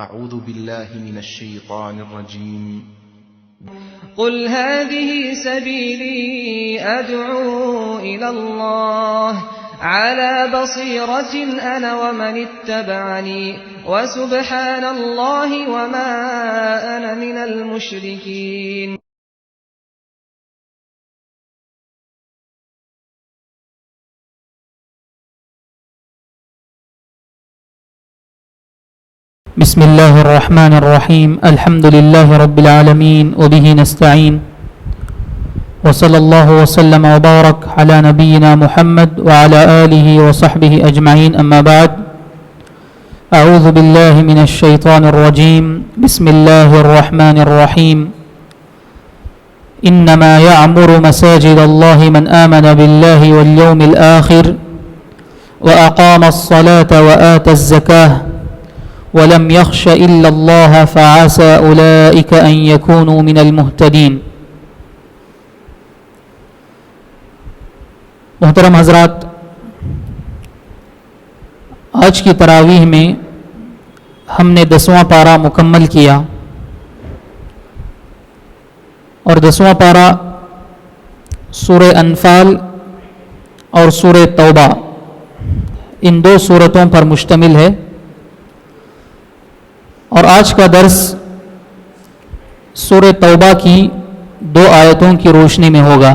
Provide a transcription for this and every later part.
أعوذ بالله من الشيطان الرجيم قل هذه سبيلي أدعو إلى الله على بصيرة أنا ومن اتبعني وسبحان الله وما أنا من المشركين. بسم الله الرحمن الرحيم. الحمد لله رب العالمين وبه نستعين وصلى الله وسلم وبارك على نبينا محمد وعلى آله وصحبه أجمعين. أما بعد، أعوذ بالله من الشيطان الرجيم. بسم الله الرحمن الرحيم. إنما يعمر مساجد الله من آمن بالله واليوم الآخر وأقام الصلاة وآتى الزكاة ولم يخش إلا الله فعسى أولئك أن يكونوا من المهتدين. محترم حضرات، آج کی تراویح میں ہم نے 10واں پارہ مکمل کیا اور 10واں پارہ سورہ انفال اور سورہ توبہ ان دو سورتوں پر مشتمل ہے، اور آج کا درس سورہ توبہ کی 2 آیتوں کی روشنی میں ہوگا.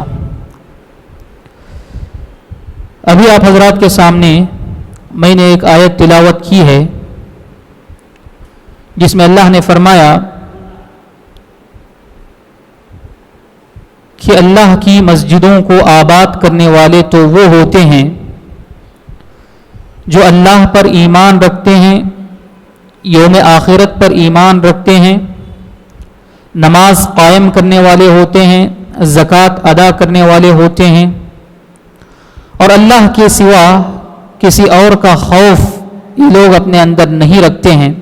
ابھی آپ حضرات کے سامنے میں نے ایک آیت تلاوت کی ہے جس میں اللہ نے فرمایا کہ اللہ کی مسجدوں کو آباد کرنے والے تو وہ ہوتے ہیں جو اللہ پر ایمان رکھتے ہیں، یوم آخرت پر ایمان رکھتے ہیں، نماز قائم کرنے والے ہوتے ہیں، زکوٰۃ ادا کرنے والے ہوتے ہیں، اور اللہ کے سوا کسی اور کا خوف یہ لوگ اپنے اندر نہیں رکھتے ہیں.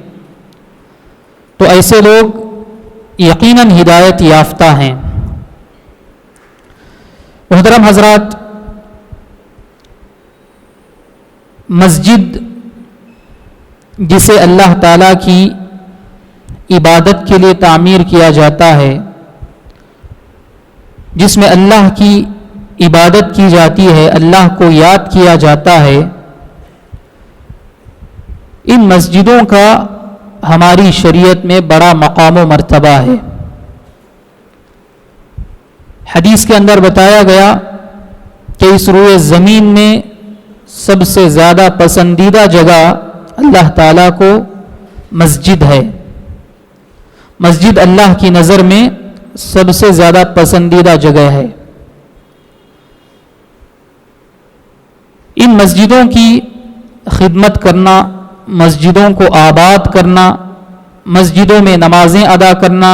تو ایسے لوگ یقیناً ہدایت یافتہ ہیں. محترم حضرات، مسجد جسے اللہ تعالیٰ کی عبادت کے لیے تعمیر کیا جاتا ہے، جس میں اللہ کی عبادت کی جاتی ہے، اللہ کو یاد کیا جاتا ہے، ان مسجدوں کا ہماری شریعت میں بڑا مقام و مرتبہ ہے. حدیث کے اندر بتایا گیا کہ اس روئے زمین میں سب سے زیادہ پسندیدہ جگہ اللہ تعالیٰ کو مسجد ہے. مسجد اللہ کی نظر میں سب سے زیادہ پسندیدہ جگہ ہے. ان مسجدوں کی خدمت کرنا، مسجدوں کو آباد کرنا، مسجدوں میں نمازیں ادا کرنا،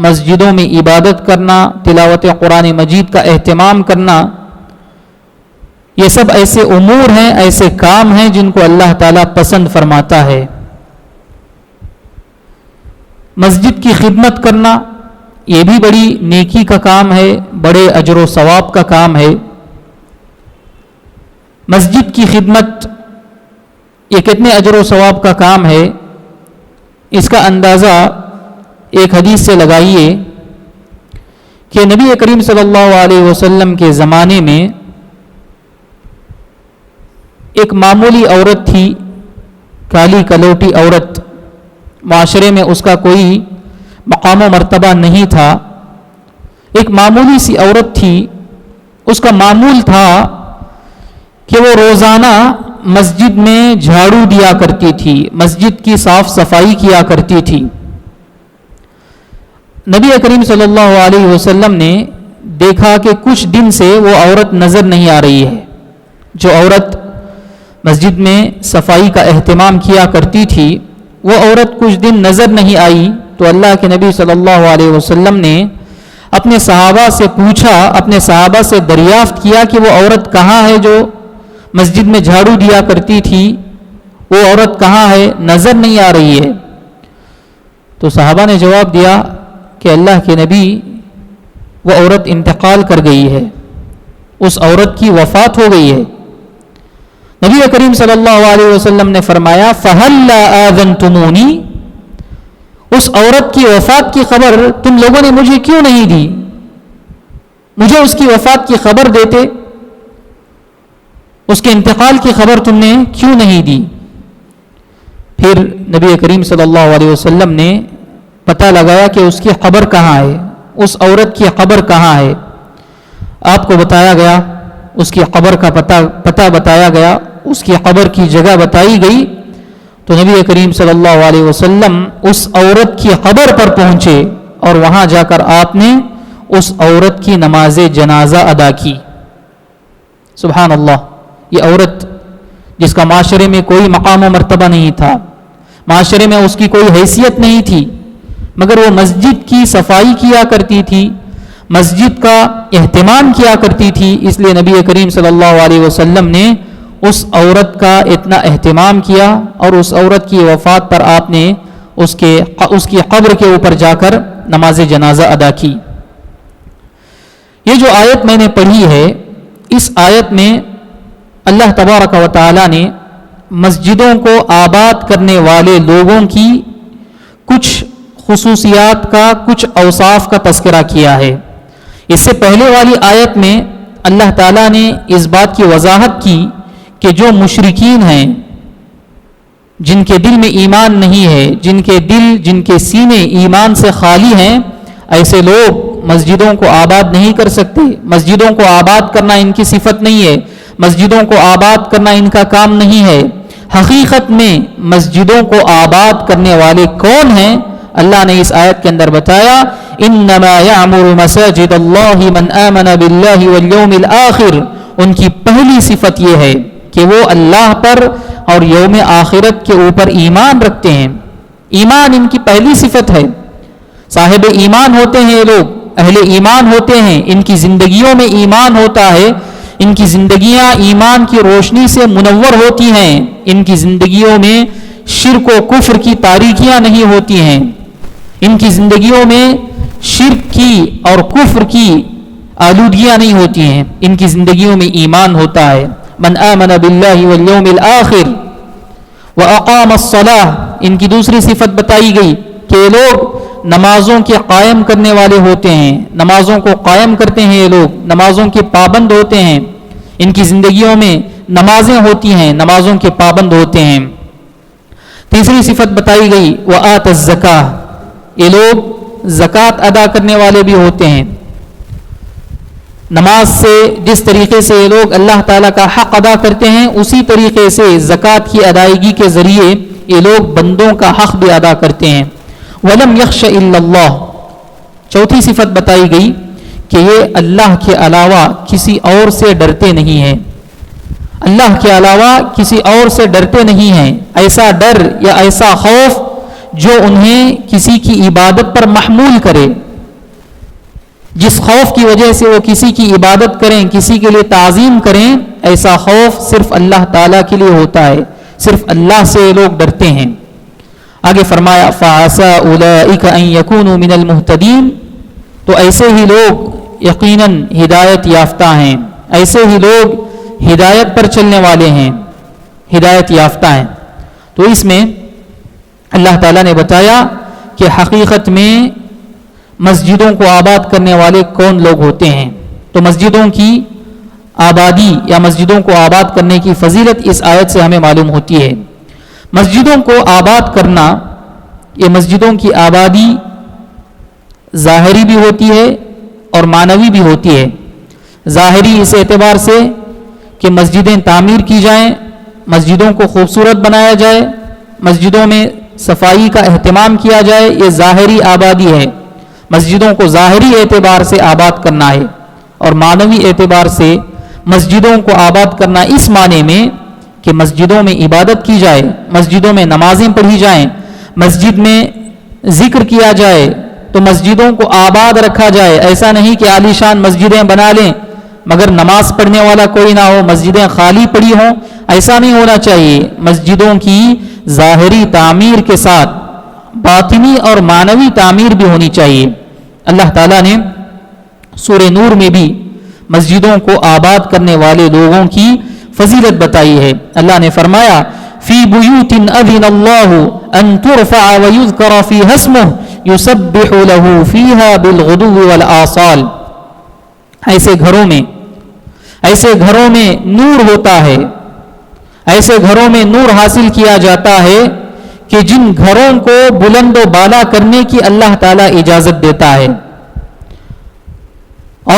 مسجدوں میں عبادت کرنا، تلاوت قرآن مجید کا اہتمام کرنا، یہ سب ایسے امور ہیں، ایسے کام ہیں جن کو اللہ تعالیٰ پسند فرماتا ہے. مسجد کی خدمت کرنا یہ بھی بڑی نیکی کا کام ہے، بڑے اجر و ثواب کا کام ہے. مسجد کی خدمت یہ کتنے اجر و ثواب کا کام ہے، اس کا اندازہ ایک حدیث سے لگائیے کہ نبی کریم صلی اللہ علیہ وسلم کے زمانے میں ایک معمولی عورت تھی، کالی کلوٹی عورت، معاشرے میں اس کا کوئی مقام و مرتبہ نہیں تھا. ایک معمولی سی عورت تھی، اس کا معمول تھا کہ وہ روزانہ مسجد میں جھاڑو دیا کرتی تھی، مسجد کی صاف صفائی کیا کرتی تھی. نبی کریم صلی اللہ علیہ وسلم نے دیکھا کہ کچھ دن سے وہ عورت نظر نہیں آ رہی ہے. جو عورت مسجد میں صفائی کا اہتمام کیا کرتی تھی، وہ عورت کچھ دن نظر نہیں آئی. تو اللہ کے نبی صلی اللہ علیہ وسلم نے اپنے صحابہ سے پوچھا، اپنے صحابہ سے دریافت کیا کہ وہ عورت کہاں ہے جو مسجد میں جھاڑو دیا کرتی تھی، وہ عورت کہاں ہے، نظر نہیں آ رہی ہے. تو صحابہ نے جواب دیا کہ اللہ کے نبی، وہ عورت انتقال کر گئی ہے، اس عورت کی وفات ہو گئی ہے. نبی کریم صلی اللہ علیہ وسلم نے فرمایا فَهَلَّا آذَنْتُمُونِي، اس عورت کی وفات کی خبر تم لوگوں نے مجھے کیوں نہیں دی؟ مجھے اس کی وفات کی خبر دیتے، اس کے انتقال کی خبر تم نے کیوں نہیں دی؟ پھر نبی کریم صلی اللہ علیہ وسلم نے پتہ لگایا کہ اس کی قبر کہاں ہے، اس عورت کی قبر کہاں ہے۔ آپ کو بتایا گیا، اس کی قبر کا پتہ بتایا گیا، اس کی قبر کی جگہ بتائی گئی، تو نبی کریم صلی اللہ علیہ وسلم اس عورت کی قبر پر پہنچے اور وہاں جا کر آپ نے اس عورت کی نماز جنازہ ادا کی۔ سبحان اللہ، یہ عورت جس کا معاشرے میں کوئی مقام و مرتبہ نہیں تھا، معاشرے میں اس کی کوئی حیثیت نہیں تھی، مگر وہ مسجد کی صفائی کیا کرتی تھی، مسجد کا اہتمام کیا کرتی تھی، اس لیے نبی کریم صلی اللہ علیہ وسلم نے اس عورت کا اتنا اہتمام کیا اور اس عورت کی وفات پر آپ نے اس کی قبر کے اوپر جا کر نماز جنازہ ادا کی۔ یہ جو آیت میں نے پڑھی ہے، اس آیت میں اللہ تبارک و تعالی نے مسجدوں کو آباد کرنے والے لوگوں کی کچھ خصوصیات کا، کچھ اوصاف کا تذکرہ کیا ہے۔ اس سے پہلے والی آیت میں اللہ تعالیٰ نے اس بات کی وضاحت کی کہ جو مشرکین ہیں، جن کے دل میں ایمان نہیں ہے، جن کے سینے ایمان سے خالی ہیں، ایسے لوگ مسجدوں کو آباد نہیں کر سکتے۔ مسجدوں کو آباد کرنا ان کی صفت نہیں ہے، مسجدوں کو آباد کرنا ان کا کام نہیں ہے۔ حقیقت میں مسجدوں کو آباد کرنے والے کون ہیں؟ اللہ نے اس آیت کے اندر بتایا، انما یعمر مساجد اللہ من آمن باللہ والیوم الآخر۔ ان کی پہلی صفت یہ ہے کہ وہ اللہ پر اور یوم آخرت کے اوپر ایمان رکھتے ہیں۔ ایمان ان کی پہلی صفت ہے۔ صاحب ایمان ہوتے ہیں یہ لوگ، اہل ایمان ہوتے ہیں، ان کی زندگیوں میں ایمان ہوتا ہے، ان کی زندگیاں ایمان کی روشنی سے منور ہوتی ہیں، ان کی زندگیوں میں شرک و کفر کی تاریکیاں نہیں ہوتی ہیں، ان کی زندگیوں میں شرک کی اور کفر کی آلودگیاں نہیں ہوتی ہیں، ان کی زندگیوں میں ایمان ہوتا ہے۔ من آمن باللہ والیوم الآخر واقام الصلاۃ، ان کی دوسری صفت بتائی گئی کہ یہ لوگ نمازوں کے قائم کرنے والے ہوتے ہیں، نمازوں کو قائم کرتے ہیں، یہ لوگ نمازوں کے پابند ہوتے ہیں، ان کی زندگیوں میں نمازیں ہوتی ہیں، نمازوں کے پابند ہوتے ہیں۔ تیسری صفت بتائی گئی وآت الزکاۃ، یہ لوگ زکوٰۃ ادا کرنے والے بھی ہوتے ہیں۔ نماز سے جس طریقے سے یہ لوگ اللہ تعالیٰ کا حق ادا کرتے ہیں، اسی طریقے سے زکوٰۃ کی ادائیگی کے ذریعے یہ لوگ بندوں کا حق بھی ادا کرتے ہیں۔ وَلَمْ يَخْشَ إِلَّا اللَّهُ، چوتھی صفت بتائی گئی کہ یہ اللہ کے علاوہ کسی اور سے ڈرتے نہیں ہیں، اللہ کے علاوہ کسی اور سے ڈرتے نہیں ہیں۔ ایسا ڈر یا ایسا خوف جو انہیں کسی کی عبادت پر محمول کرے، جس خوف کی وجہ سے وہ کسی کی عبادت کریں، کسی کے لیے تعظیم کریں، ایسا خوف صرف اللہ تعالیٰ کے لیے ہوتا ہے، صرف اللہ سے یہ لوگ ڈرتے ہیں۔ آگے فرمایا فَعَسَىٰ أُولَٰئِكَ أَن يَكُونُوا مِنَ الْمُهْتَدِينَ، تو ایسے ہی لوگ یقیناً ہدایت یافتہ ہیں، ایسے ہی لوگ ہدایت پر چلنے والے ہیں، ہدایت یافتہ ہیں۔ تو اس میں اللہ تعالیٰ نے بتایا کہ حقیقت میں مسجدوں کو آباد کرنے والے کون لوگ ہوتے ہیں۔ تو مسجدوں کی آبادی یا مسجدوں کو آباد کرنے کی فضیلت اس آیت سے ہمیں معلوم ہوتی ہے۔ مسجدوں کو آباد کرنا، یہ مسجدوں کی آبادی ظاہری بھی ہوتی ہے اور معنوی بھی ہوتی ہے۔ ظاہری اس اعتبار سے کہ مسجدیں تعمیر کی جائیں، مسجدوں کو خوبصورت بنایا جائے، مسجدوں میں صفائی کا اہتمام کیا جائے، یہ ظاہری آبادی ہے۔ مسجدوں کو ظاہری اعتبار سے آباد کرنا ہے، اور معنوی اعتبار سے مسجدوں کو آباد کرنا اس معنی میں کہ مسجدوں میں عبادت کی جائے، مسجدوں میں نمازیں پڑھی جائیں، مسجد میں ذکر کیا جائے، تو مسجدوں کو آباد رکھا جائے۔ ایسا نہیں کہ عالی شان مسجدیں بنا لیں مگر نماز پڑھنے والا کوئی نہ ہو، مسجدیں خالی پڑی ہوں، ایسا نہیں ہونا چاہیے۔ مسجدوں کی ظاہری تعمیر کے ساتھ باطنی اور معنوی تعمیر بھی ہونی چاہیے۔ اللہ تعالیٰ نے سورہ نور میں بھی مسجدوں کو آباد کرنے والے لوگوں کی فضیلت بتائی ہے۔ اللہ نے فرمایا فی بیوت اذن اللہ ان ترفع ویذکر فیہا اسمہ یسبح لہ فیہا بالغدو والآصال. ایسے گھروں میں نور ہوتا ہے، ایسے گھروں میں نور حاصل کیا جاتا ہے کہ جن گھروں کو بلند و بالا کرنے کی اللہ تعالیٰ اجازت دیتا ہے،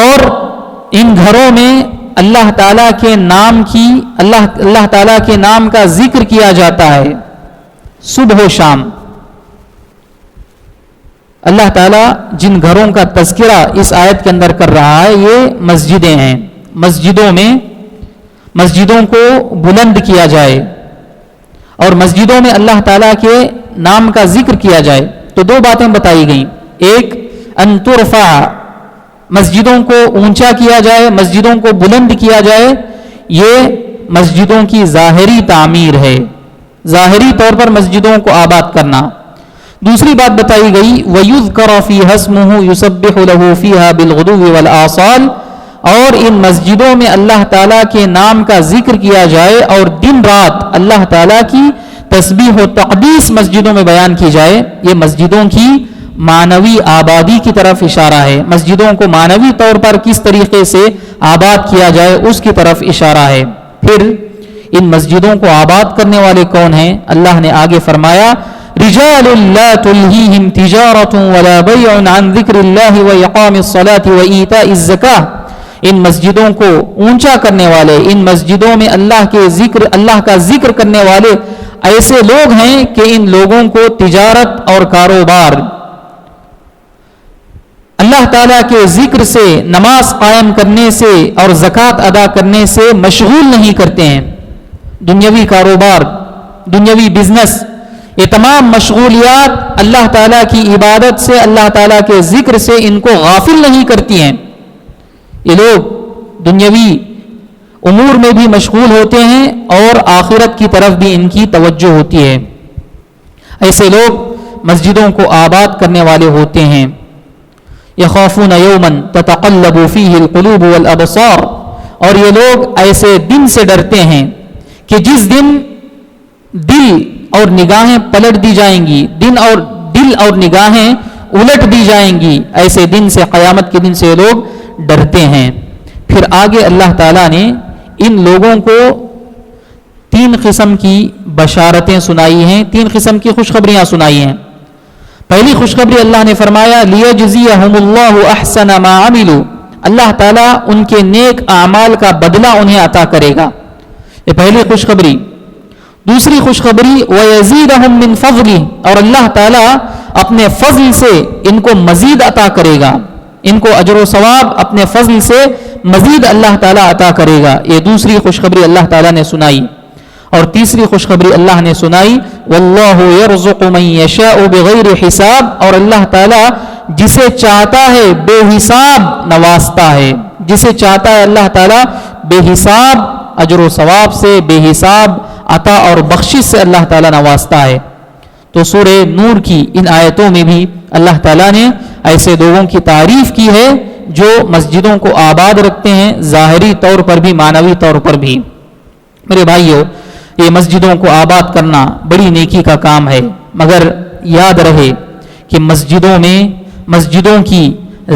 اور ان گھروں میں اللہ تعالیٰ کے نام کی اللہ تعالیٰ کے نام کا ذکر کیا جاتا ہے صبح و شام. اللہ تعالیٰ جن گھروں کا تذکرہ اس آیت کے اندر کر رہا ہے یہ مسجدیں ہیں. مسجدوں کو بلند کیا جائے اور مسجدوں میں اللہ تعالیٰ کے نام کا ذکر کیا جائے. تو دو باتیں بتائی گئیں، ایک ان ترفع، مسجدوں کو اونچا کیا جائے، مسجدوں کو بلند کیا جائے، یہ مسجدوں کی ظاہری تعمیر ہے، ظاہری طور پر مسجدوں کو آباد کرنا. دوسری بات بتائی گئی وَيُذْكَرَ فِيهَا اسْمُهُ يُسَبِّحُ لَهُ فِيهَا بِالْغُدُوِّ وَالْآصَالِ، اور ان مسجدوں میں اللہ تعالیٰ کے نام کا ذکر کیا جائے اور دن رات اللہ تعالیٰ کی تسبیح و تقدیس مسجدوں میں بیان کی جائے. یہ مسجدوں کی معنوی آبادی کی طرف اشارہ ہے، مسجدوں کو معنوی طور پر کس طریقے سے آباد کیا جائے اس کی طرف اشارہ ہے. پھر ان مسجدوں کو آباد کرنے والے کون ہیں؟ اللہ نے آگے فرمایا رجال لا تلہیہم تجارت ولا بیع عن ذکر اللہ وإقام الصلاة وإیتاء الزکاة. ان مسجدوں کو اونچا کرنے والے، ان مسجدوں میں اللہ کا ذکر کرنے والے ایسے لوگ ہیں کہ ان لوگوں کو تجارت اور کاروبار اللہ تعالیٰ کے ذکر سے، نماز قائم کرنے سے اور زکوٰۃ ادا کرنے سے مشغول نہیں کرتے ہیں. دنیاوی کاروبار، دنیاوی بزنس، یہ تمام مشغولیات اللہ تعالیٰ کی عبادت سے، اللہ تعالیٰ کے ذکر سے ان کو غافل نہیں کرتی ہیں. یہ لوگ دنیاوی امور میں بھی مشغول ہوتے ہیں اور آخرت کی طرف بھی ان کی توجہ ہوتی ہے. ایسے لوگ مسجدوں کو آباد کرنے والے ہوتے ہیں. یخافون یوما تتقلب فیہ القلوب والابصار، اور یہ لوگ ایسے دن سے ڈرتے ہیں کہ جس دن دل اور نگاہیں پلٹ دی جائیں گی، دل اور نگاہیں الٹ دی جائیں گی. ایسے دن سے، قیامت کے دن سے یہ لوگ ڈرتے ہیں. پھر آگے اللہ تعالیٰ نے ان لوگوں کو 3 قسم کی بشارتیں سنائی ہیں، 3 قسم کی خوشخبریاں سنائی ہیں. پہلی خوشخبری اللہ نے فرمایا لیجزیہم اللہ احسن ما عملوا، اللہ تعالیٰ ان کے نیک اعمال کا بدلہ انہیں عطا کرے گا. یہ پہلی خوشخبری. دوسری خوشخبری وَيَزِيدَهُم مِّن فَضْلِهِ، اور اللہ تعالیٰ اپنے فضل سے ان کو مزید عطا کرے گا، ان کو اجر و ثواب اپنے فضل سے مزید اللہ تعالیٰ عطا کرے گا. یہ دوسری خوشخبری اللہ تعالیٰ نے سنائی. اور تیسری خوشخبری اللہ نے سنائی وَاللَّهُ يَرْزُقُ مَن يَشَاءُ بِغَيْرِ حِسَاب، اور اللہ تعالیٰ جسے چاہتا ہے بے حساب نوازتا ہے. جسے چاہتا ہے اللہ تعالیٰ بے حساب اجر و ثواب سے، بے حساب عطا اور بخشش سے اللہ تعالیٰ نوازتا ہے. تو سورہ نور کی ان آیتوں میں بھی اللہ تعالیٰ نے ایسے لوگوں کی تعریف کی ہے جو مسجدوں کو آباد رکھتے ہیں، ظاہری طور پر بھی، معنوی طور پر بھی. میرے بھائیو، یہ مسجدوں کو آباد کرنا بڑی نیکی کا کام ہے، مگر یاد رہے کہ مسجدوں کی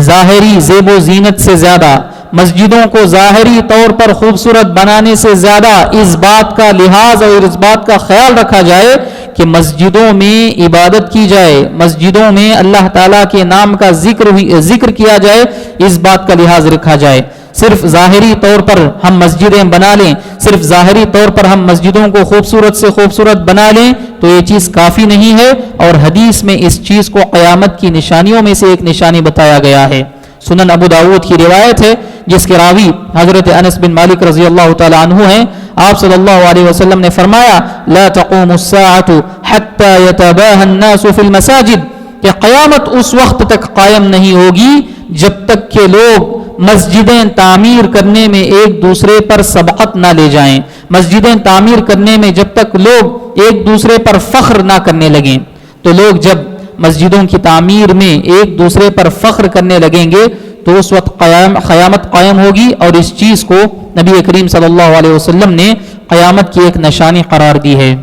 ظاہری زیب و زینت سے زیادہ، مسجدوں کو ظاہری طور پر خوبصورت بنانے سے زیادہ اس بات کا لحاظ اور اس بات کا خیال رکھا جائے کہ مسجدوں میں عبادت کی جائے، مسجدوں میں اللہ تعالیٰ کے نام کا ذکر کیا جائے، اس بات کا لحاظ رکھا جائے. صرف ظاہری طور پر ہم مسجدیں بنا لیں، صرف ظاہری طور پر ہم مسجدوں کو خوبصورت سے خوبصورت بنا لیں تو یہ چیز کافی نہیں ہے. اور حدیث میں اس چیز کو قیامت کی نشانیوں میں سے ایک نشانی بتایا گیا ہے. سنن ابو داؤد کی روایت ہے جس کے راوی حضرت انس بن مالک رضی اللہ تعالی عنہ ہیں. آپ صلی اللہ علیہ وسلم نے فرمایا لا تقوم الساعة حتى يتباهى الناس في المساجد، کہ قیامت اس وقت تک قائم نہیں ہوگی جب تک کہ لوگ مسجدیں تعمیر کرنے میں ایک دوسرے پر سبقت نہ لے جائیں، مسجدیں تعمیر کرنے میں جب تک لوگ ایک دوسرے پر فخر نہ کرنے لگیں. تو لوگ جب مسجدوں کی تعمیر میں ایک دوسرے پر فخر کرنے لگیں گے تو اس وقت قیامت قائم ہوگی. اور اس چیز کو نبی کریم صلی اللہ علیہ وسلم نے قیامت کی ایک نشانی قرار دی ہے.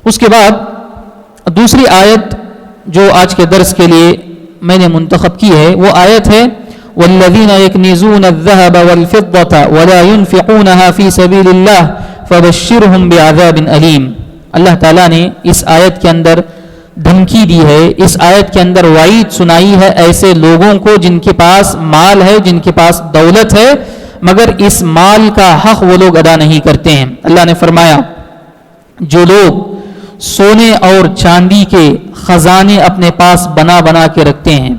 اس کے بعد دوسری آیت جو آج کے درس کے لیے میں نے منتخب کی ہے وہ آیت ہے والذین یکنزون الذهب والفضة ولا ينفقونها في سبيل الله فبشرهم بعذاب علیم. اللہ تعالیٰ نے اس آیت کے اندر دھمکی دی ہے، اس آیت کے اندر وعید سنائی ہے ایسے لوگوں کو جن کے پاس مال ہے، جن کے پاس دولت ہے، مگر اس مال کا حق وہ لوگ ادا نہیں کرتے ہیں. اللہ نے فرمایا جو لوگ سونے اور چاندی کے خزانے اپنے پاس بنا بنا کے رکھتے ہیں،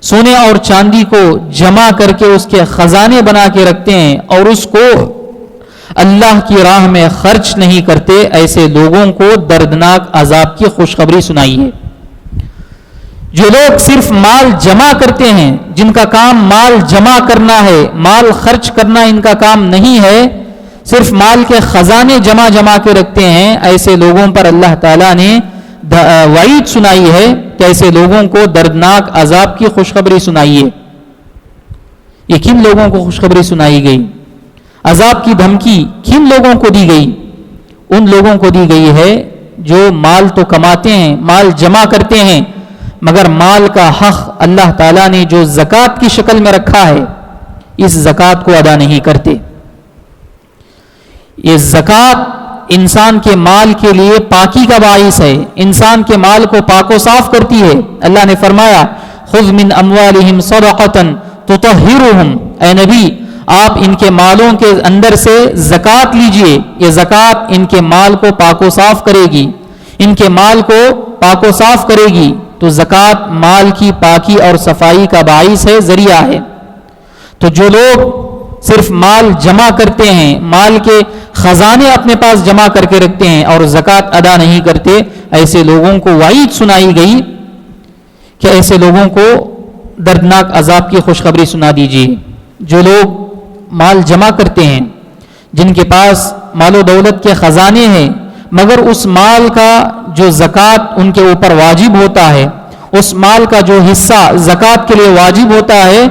سونے اور چاندی کو جمع کر کے اس کے خزانے بنا کے رکھتے ہیں اور اس کو اللہ کی راہ میں خرچ نہیں کرتے، ایسے لوگوں کو دردناک عذاب کی خوشخبری سنائی ہے. جو لوگ صرف مال جمع کرتے ہیں، جن کا کام مال جمع کرنا ہے، مال خرچ کرنا ان کا کام نہیں ہے، صرف مال کے خزانے جمع کے رکھتے ہیں، ایسے لوگوں پر اللہ تعالیٰ نے وعید سنائی ہے کہ ایسے لوگوں کو دردناک عذاب کی خوشخبری سنائی ہے. یہ کن لوگوں کو خوشخبری سنائی گئی؟ عذاب کی دھمکی کن لوگوں کو دی گئی؟ ان لوگوں کو دی گئی ہے جو مال تو کماتے ہیں، مال جمع کرتے ہیں، مگر مال کا حق اللہ تعالیٰ نے جو زکوٰۃ کی شکل میں رکھا ہے اس زکوٰۃ کو ادا نہیں کرتے. یہ زکوٰۃ انسان کے مال کے لیے پاکی کا باعث ہے، انسان کے مال کو پاک و صاف کرتی ہے. اللہ نے فرمایا خذ من اموالہم صدقۃ تطہرہم، اے نبی آپ ان کے مالوں کے اندر سے زکوٰۃ لیجئے، یہ زکوٰۃ ان کے مال کو پاک و صاف کرے گی، ان کے مال کو پاک و صاف کرے گی. تو زکوٰۃ مال کی پاکی اور صفائی کا باعث ہے، ذریعہ ہے. تو جو لوگ صرف مال جمع کرتے ہیں، مال کے خزانے اپنے پاس جمع کر کے رکھتے ہیں اور زکوٰۃ ادا نہیں کرتے، ایسے لوگوں کو وعید سنائی گئی کہ ایسے لوگوں کو دردناک عذاب کی خوشخبری سنا دیجیے. جو لوگ مال جمع کرتے ہیں، جن کے پاس مال و دولت کے خزانے ہیں، مگر اس مال کا جو زکوٰۃ ان کے اوپر واجب ہوتا ہے، اس مال کا جو حصہ زکوٰۃ کے لیے واجب ہوتا ہے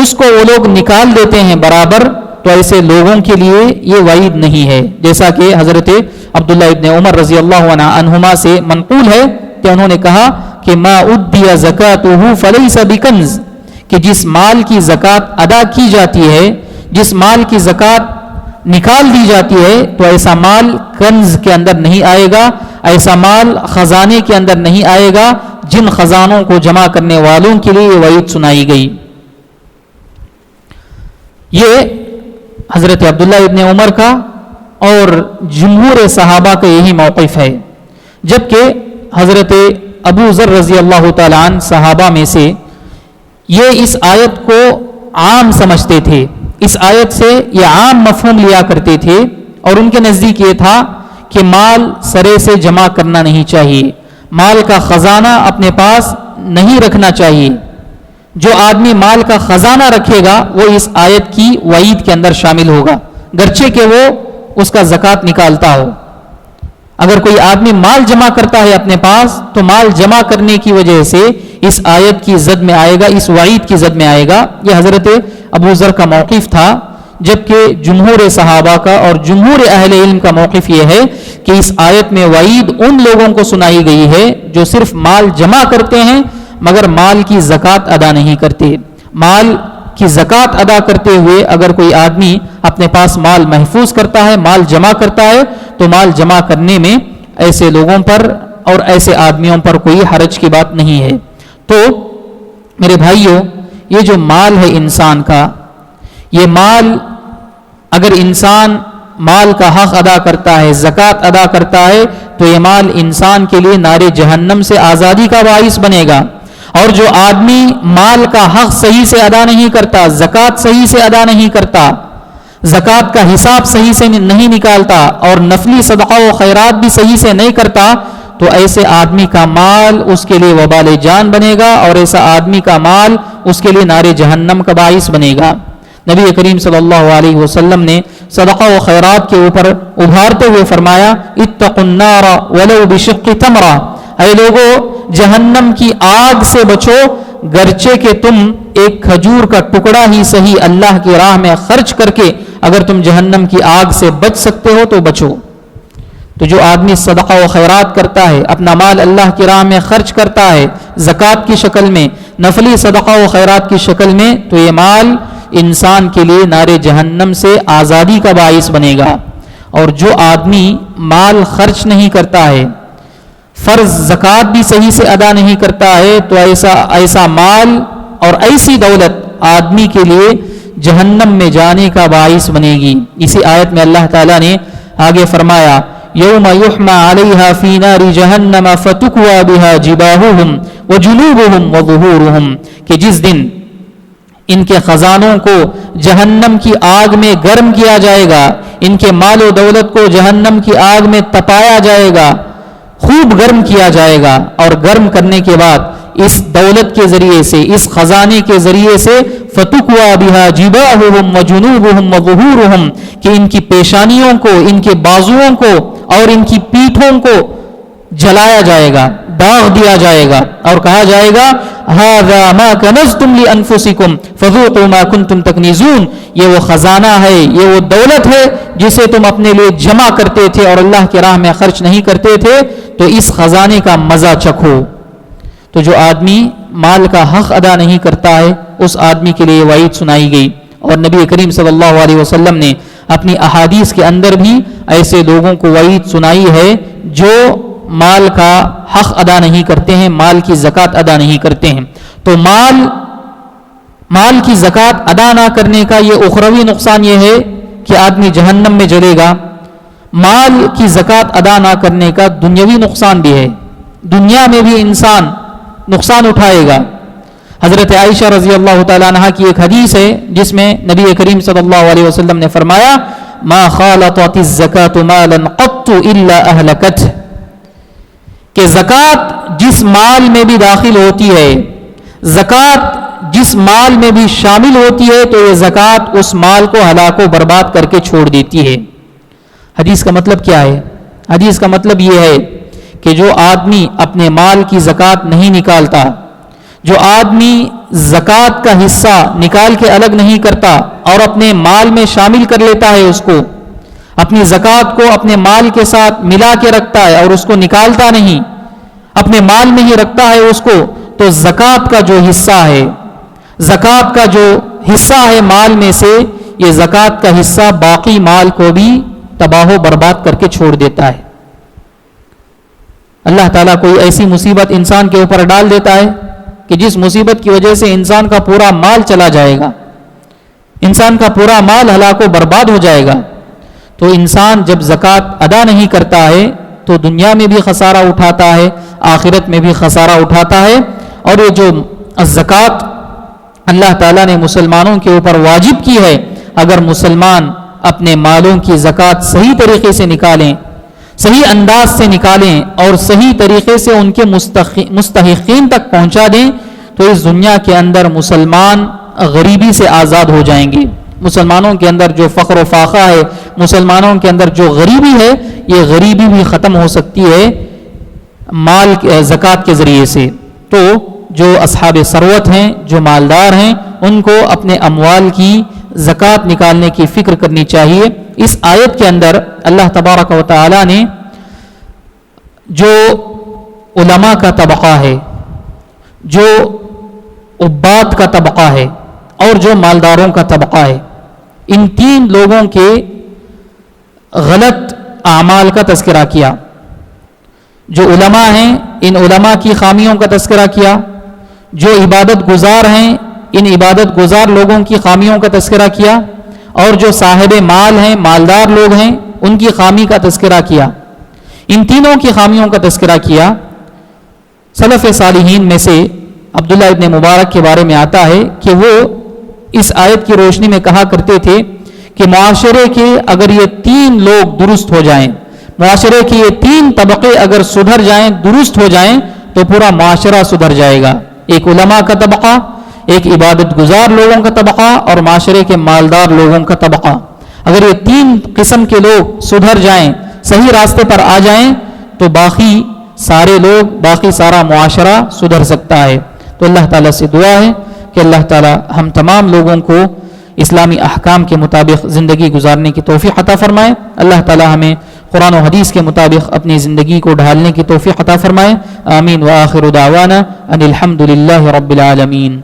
اس کو وہ لوگ نکال دیتے ہیں برابر، تو ایسے لوگوں کے لیے یہ وعید نہیں ہے. جیسا کہ حضرت عبداللہ ابن عمر رضی اللہ عنہما سے منقول ہے کہ انہوں نے کہا کہ ما ادی زکاتہ فلیس بکنز، کہ جس مال کی زکوٰۃ ادا کی جاتی ہے، جس مال کی زکوٰۃ نکال دی جاتی ہے، تو ایسا مال کنز کے اندر نہیں آئے گا، ایسا مال خزانے کے اندر نہیں آئے گا جن خزانوں کو جمع کرنے والوں کے لیے یہ وعید سنائی گئی. یہ حضرت عبداللہ ابن عمر کا اور جمہور صحابہ کا یہی موقف ہے. جبکہ حضرت ابو ذر رضی اللہ تعالیٰ عنہ صحابہ میں سے یہ اس آیت کو عام سمجھتے تھے، اس آیت سے یہ عام مفہوم لیا کرتے تھے، اور ان کے نزدیک یہ تھا کہ مال سرے سے جمع کرنا نہیں چاہیے، مال کا خزانہ اپنے پاس نہیں رکھنا چاہیے. جو آدمی مال کا خزانہ رکھے گا وہ اس آیت کی وعید کے اندر شامل ہوگا، گرچہ کہ وہ اس کا زکوٰۃ نکالتا ہو. اگر کوئی آدمی مال جمع کرتا ہے اپنے پاس تو مال جمع کرنے کی وجہ سے اس آیت کی زد میں آئے گا، اس وعید کی زد میں آئے گا. یہ حضرت ابو ذر کا موقف تھا. جبکہ جمہور صحابہ کا اور جمہور اہل علم کا موقف یہ ہے کہ اس آیت میں وعید ان لوگوں کو سنائی گئی ہے جو صرف مال جمع کرتے ہیں مگر مال کی زکوٰۃ ادا نہیں کرتے. مال کی زکوٰۃ ادا کرتے ہوئے اگر کوئی آدمی اپنے پاس مال محفوظ کرتا ہے، مال جمع کرتا ہے، تو مال جمع کرنے میں ایسے لوگوں پر اور ایسے آدمیوں پر کوئی حرج کی بات نہیں ہے. تو میرے بھائیوں، یہ جو مال ہے انسان کا، یہ مال اگر انسان مال کا حق ادا کرتا ہے، زکوٰۃ ادا کرتا ہے، تو یہ مال انسان کے لیے نار جہنم سے آزادی کا باعث بنے گا. اور جو آدمی مال کا حق صحیح سے ادا نہیں کرتا، زکوٰۃ صحیح سے ادا نہیں کرتا، زکوٰۃ کا حساب صحیح سے نہیں نکالتا اور نفلی صدقہ و خیرات بھی صحیح سے نہیں کرتا، تو ایسے آدمی کا مال اس کے لیے وبال جان بنے گا اور ایسا آدمی کا مال اس کے لیے نار جہنم کا باعث بنے گا. نبی کریم صلی اللہ علیہ وسلم نے صدقہ و خیرات کے اوپر ابھارتے ہوئے فرمایا اتقوا النار ولو بشق تمرہ، اے لوگو جہنم کی آگ سے بچو گرچہ کہ تم ایک کھجور کا ٹکڑا ہی صحیح اللہ کی راہ میں خرچ کر کے اگر تم جہنم کی آگ سے بچ سکتے ہو تو بچو. تو جو آدمی صدقہ و خیرات کرتا ہے، اپنا مال اللہ کی راہ میں خرچ کرتا ہے زکوٰۃ کی شکل میں، نفلی صدقہ و خیرات کی شکل میں، تو یہ مال انسان کے لیے نار جہنم سے آزادی کا باعث بنے گا۔ اور جو آدمی مال خرچ نہیں کرتا ہے، فرض زکوٰۃ بھی صحیح سے ادا نہیں کرتا ہے، تو ایسا مال اور ایسی دولت آدمی کے لیے جہنم میں جانے کا باعث بنے گی۔ اسی آیت میں اللہ تعالیٰ نے آگے فرمایا یوم یحمى علیہا فی نار جہنم فتکوی بہا جباہہم وجنوبہم وظہورہم، کہ جس دن ان کے خزانوں کو جہنم کی آگ میں گرم کیا جائے گا، ان کے مال و دولت کو جہنم کی آگ میں تپایا جائے گا، خوب گرم کیا جائے گا، اور گرم کرنے کے بعد اس دولت کے ذریعے سے، اس خزانے کے ذریعے سے فتکوی بہا جباہہم وجنوبہم وظہورہم، کہ ان کی پیشانیوں کو، ان کے بازوؤں کو اور ان کی پیٹھوں کو جلایا جائے گا، داغ دیا جائے گا، اور کہا جائے گا ھذا ما کنزتم لانفسکم فذوقوا ما کنتم تکنزون، یہ وہ خزانہ ہے، یہ وہ دولت ہے جسے تم اپنے لیے جمع کرتے تھے اور اللہ کی راہ میں خرچ نہیں کرتے تھے، تو اس خزانے کا مزہ چکھو۔ تو جو آدمی مال کا حق ادا نہیں کرتا ہے، اس آدمی کے لیے وعید سنائی گئی، اور نبی کریم صلی اللہ علیہ وسلم نے اپنی احادیث کے اندر بھی ایسے لوگوں کو وعید سنائی ہے جو مال کا حق ادا نہیں کرتے ہیں، مال کی زکوٰۃ ادا نہیں کرتے ہیں۔ تو مال کی زکوٰۃ ادا نہ کرنے کا یہ اخروی نقصان یہ ہے کہ آدمی جہنم میں جلے گا۔ مال کی زکوٰۃ ادا نہ کرنے کا دنیاوی نقصان بھی ہے، دنیا میں بھی انسان نقصان اٹھائے گا۔ حضرت عائشہ رضی اللہ تعالیٰ عنہ کی ایک حدیث ہے جس میں نبی کریم صلی اللہ علیہ وسلم نے فرمایا ما خالطت الزکاة مالا قط الا اہلکتہ، کہ زکوٰۃ جس مال میں بھی داخل ہوتی ہے، زکوٰۃ جس مال میں بھی شامل ہوتی ہے، تو یہ زکوٰۃ اس مال کو ہلاک و برباد کر کے چھوڑ دیتی ہے۔ حدیث کا مطلب کیا ہے؟ حدیث کا مطلب یہ ہے کہ جو آدمی اپنے مال کی زکوٰۃ نہیں نکالتا، جو آدمی زکوٰۃ کا حصہ نکال کے الگ نہیں کرتا اور اپنے مال میں شامل کر لیتا ہے، اس کو اپنی زکوٰۃ کو اپنے مال کے ساتھ ملا کے رکھتا ہے اور اس کو نکالتا نہیں، اپنے مال میں ہی رکھتا ہے اس کو، تو زکوٰۃ کا جو حصہ ہے، زکوٰۃ کا جو حصہ ہے مال میں سے، یہ زکوٰۃ کا حصہ باقی مال کو بھی تباہ و برباد کر کے چھوڑ دیتا ہے۔ اللہ تعالیٰ کوئی ایسی مصیبت انسان کے اوپر ڈال دیتا ہے کہ جس مصیبت کی وجہ سے انسان کا پورا مال چلا جائے گا، انسان کا پورا مال ہلاک و برباد ہو جائے گا۔ تو انسان جب زکوٰۃ ادا نہیں کرتا ہے تو دنیا میں بھی خسارہ اٹھاتا ہے، آخرت میں بھی خسارہ اٹھاتا ہے۔ اور یہ جو زکوٰۃ اللہ تعالیٰ نے مسلمانوں کے اوپر واجب کی ہے، اگر مسلمان اپنے مالوں کی زکوٰۃ صحیح طریقے سے نکالیں، صحیح انداز سے نکالیں اور صحیح طریقے سے ان کے مستحقین تک پہنچا دیں، تو اس دنیا کے اندر مسلمان غریبی سے آزاد ہو جائیں گے۔ مسلمانوں کے اندر جو فقر و فاقہ ہے، مسلمانوں کے اندر جو غریبی ہے، یہ غریبی بھی ختم ہو سکتی ہے مال زکوٰۃ کے ذریعے سے۔ تو جو اصحاب ثروت ہیں، جو مالدار ہیں، ان کو اپنے اموال کی زکوٰۃ نکالنے کی فکر کرنی چاہیے۔ اس آیت کے اندر اللہ تبارک و تعالی نے جو علماء کا طبقہ ہے، جو عباد کا طبقہ ہے اور جو مالداروں کا طبقہ ہے، ان تین لوگوں کے غلط اعمال کا تذکرہ کیا۔ جو علماء ہیں، ان علماء کی خامیوں کا تذکرہ کیا، جو عبادت گزار ہیں، ان عبادت گزار لوگوں کی خامیوں کا تذکرہ کیا، اور جو صاحب مال ہیں، مالدار لوگ ہیں، ان کی خامی کا تذکرہ کیا۔ ان تینوں کی خامیوں کا تذکرہ کیا۔ سلف صالحین میں سے عبداللہ ابن مبارک کے بارے میں آتا ہے کہ وہ اس آیت کی روشنی میں کہا کرتے تھے کہ معاشرے کے اگر یہ تین لوگ درست ہو جائیں، معاشرے کے یہ تین طبقے اگر سدھر جائیں، درست ہو جائیں، تو پورا معاشرہ سدھر جائے گا۔ ایک علماء کا طبقہ، ایک عبادت گزار لوگوں کا طبقہ، اور معاشرے کے مالدار لوگوں کا طبقہ۔ اگر یہ تین قسم کے لوگ سدھر جائیں، صحیح راستے پر آ جائیں، تو باقی سارے لوگ، باقی سارا معاشرہ سدھر سکتا ہے۔ تو اللہ تعالیٰ سے دعا ہے کہ اللہ تعالیٰ ہم تمام لوگوں کو اسلامی احکام کے مطابق زندگی گزارنے کی توفیق عطا فرمائے۔ اللہ تعالیٰ ہمیں قرآن و حدیث کے مطابق اپنی زندگی کو ڈھالنے کی توفیق عطا فرمائے. آمین. وآخر دعوانا ان الحمد للہ رب العالمین.